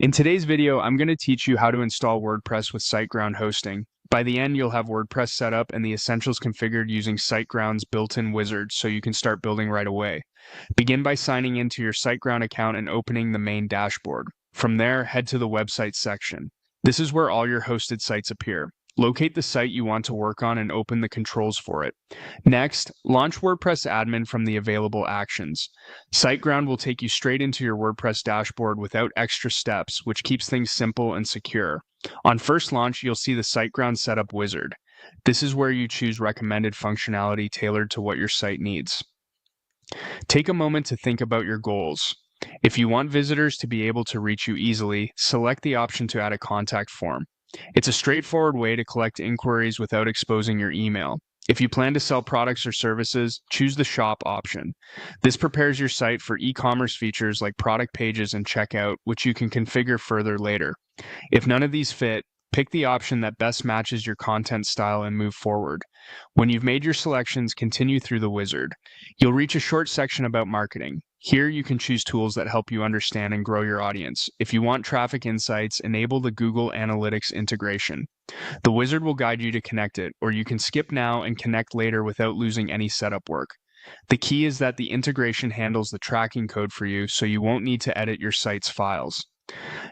In today's video, I'm going to teach you how to install WordPress with Siteground hosting. By the end, you'll have WordPress set up and the essentials configured using Siteground's built-in wizard so you can start building right away. Begin by signing into your Siteground account and opening the main dashboard. From there, head to the website section. This is where all your hosted sites appear. Locate the site you want to work on and open the controls for it. Next, launch WordPress admin from the available actions. SiteGround will take you straight into your WordPress dashboard without extra steps, which keeps things simple and secure. On first launch, you'll see the SiteGround Setup Wizard. This is where you choose recommended functionality tailored to what your site needs. Take a moment to think about your goals. If you want visitors to be able to reach you easily, select the option to add a contact form. It's a straightforward way to collect inquiries without exposing your email. If you plan to sell products or services, choose the shop option. This prepares your site for e-commerce features like product pages and checkout, which you can configure further later. If none of these fit, pick the option that best matches your content style and move forward. When you've made your selections, continue through the wizard. You'll reach a short section about marketing. Here you can choose tools that help you understand and grow your audience. If you want traffic insights, enable the Google Analytics integration. The wizard will guide you to connect it, or you can skip now and connect later without losing any setup work. The key is that the integration handles the tracking code for you, so you won't need to edit your site's files.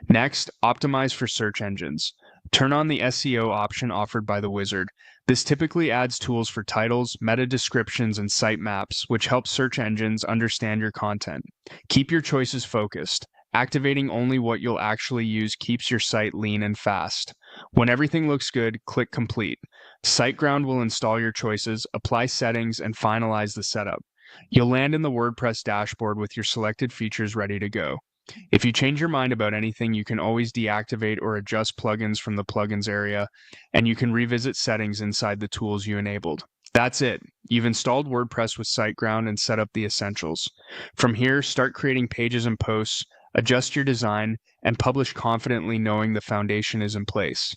Next, optimize for search engines. Turn on the SEO option offered by the wizard. This typically adds tools for titles, meta descriptions, and site maps, which help search engines understand your content. Keep your choices focused. Activating only what you'll actually use keeps your site lean and fast. When everything looks good, click Complete. SiteGround will install your choices, apply settings, and finalize the setup. You'll land in the WordPress dashboard with your selected features ready to go. If you change your mind about anything, you can always deactivate or adjust plugins from the plugins area, and you can revisit settings inside the tools you enabled. That's it. You've installed WordPress with SiteGround and set up the essentials. From here, start creating pages and posts, adjust your design, and publish confidently knowing the foundation is in place.